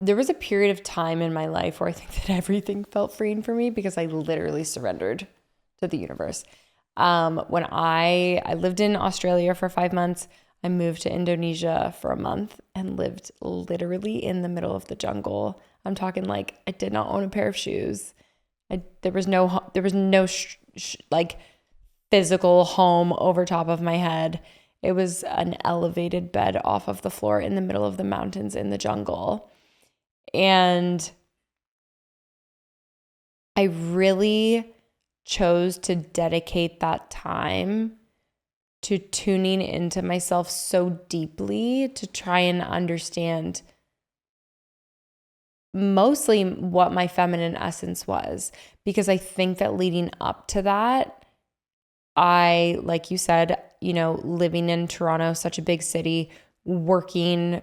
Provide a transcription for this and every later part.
there was a period of time in my life where I think that everything felt freeing for me because I literally surrendered to the universe. When I lived in Australia for 5 months, I moved to Indonesia for a month and lived literally in the middle of the jungle. I'm talking like I did not own a pair of shoes. There was no like physical home over top of my head. It was an elevated bed off of the floor in the middle of the mountains in the jungle. And I really chose to dedicate that time to tuning into myself so deeply to try and understand mostly what my feminine essence was. Because I think that leading up to that, I, like you said, you know, living in Toronto, such a big city, working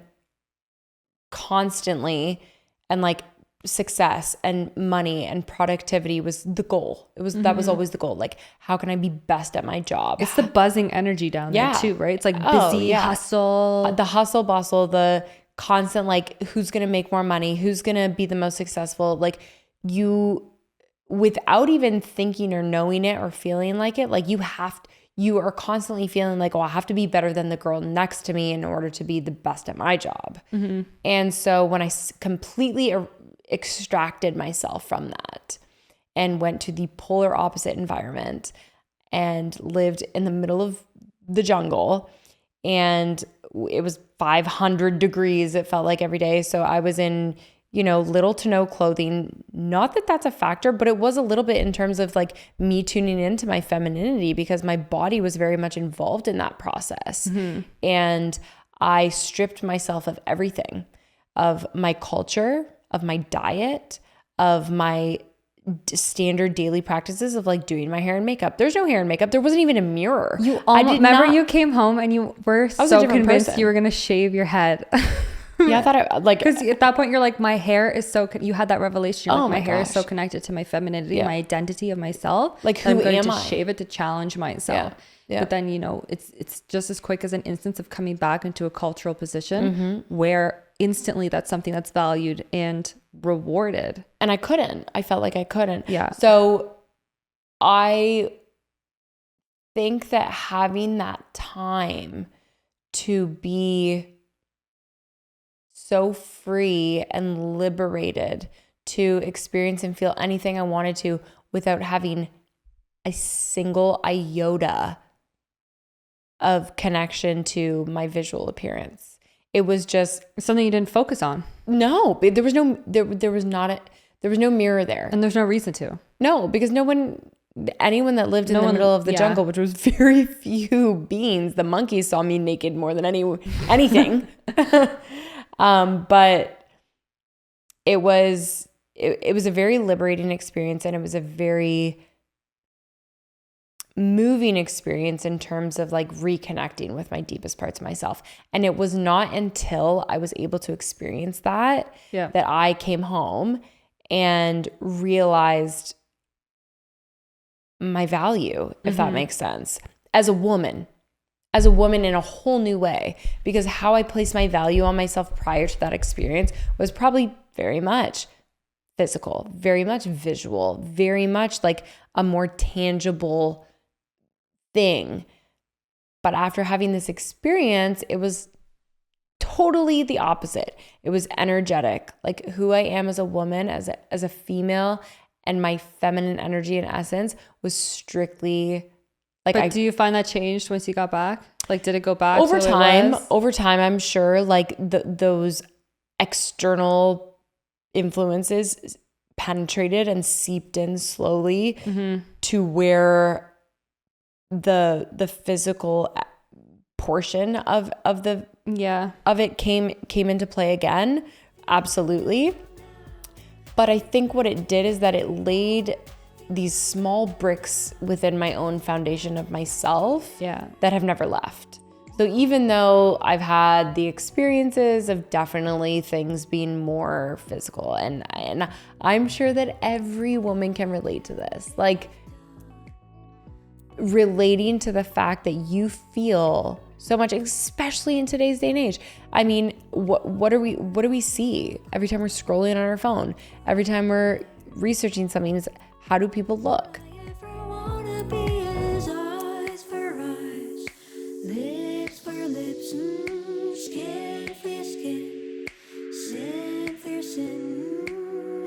constantly, and like success and money and productivity was the goal. That was always the goal. Like, how can I be best at my job? It's the buzzing energy down there too, right? It's like busy, hustle. The hustle bustle, the constant like, who's going to make more money? Who's going to be the most successful? Like, you, without even thinking or knowing it or feeling like it, like you are constantly feeling like, oh, I have to be better than the girl next to me in order to be the best at my job. And so when I completely extracted myself from that and went to the polar opposite environment and lived in the middle of the jungle, and it was 500 degrees, it felt like every day. So I was in, you know, little to no clothing. Not that that's a factor, but it was a little bit in terms of like me tuning into my femininity because my body was very much involved in that process. And I stripped myself of everything, of my culture, of my diet, of my standard daily practices of like doing my hair and makeup. There's no hair and makeup. There wasn't even a mirror. You remember you came home and you were so convinced you were going to shave your head. Yeah, I thought I like, because at that point you're like, my hair is so, you had that revelation. You're like, my hair is so connected to my femininity, my identity of myself. Like, who am I? I'm going to shave it to challenge myself. But then, you know, it's just as quick as an instance of coming back into a cultural position where instantly that's something that's valued and rewarded. And I felt like I couldn't. Yeah. So I think that having that time to be so free and liberated to experience and feel anything I wanted to without having a single iota of connection to my visual appearance. It was just something you didn't focus on. No, there was no mirror there. And there's no reason to. No, because anyone that lived in the middle of the jungle, which was very few beings, the monkeys saw me naked more than anything. But it was a very liberating experience, and it was a very moving experience in terms of like reconnecting with my deepest parts of myself. And it was not until I was able to experience that that I came home and realized my value, if that makes sense, as a woman in a whole new way, because how I placed my value on myself prior to that experience was probably very much physical, very much visual, very much like a more tangible thing. But after having this experience, it was totally the opposite. It was energetic, like who I am as a woman, as a female, and my feminine energy and essence was strictly like. But do you find that changed once you got back? Like, did it go back over time? Over time, I'm sure like those external influences penetrated and seeped in slowly to where the physical portion of it came into play again. Absolutely. But I think what it did is that it laid these small bricks within my own foundation of myself that have never left. So even though I've had the experiences of definitely things being more physical, and I'm sure that every woman can relate to this, like relating to the fact that you feel so much, especially in today's day and age. I mean, what do we see every time we're scrolling on our phone? Every time we're researching something, is how do people look?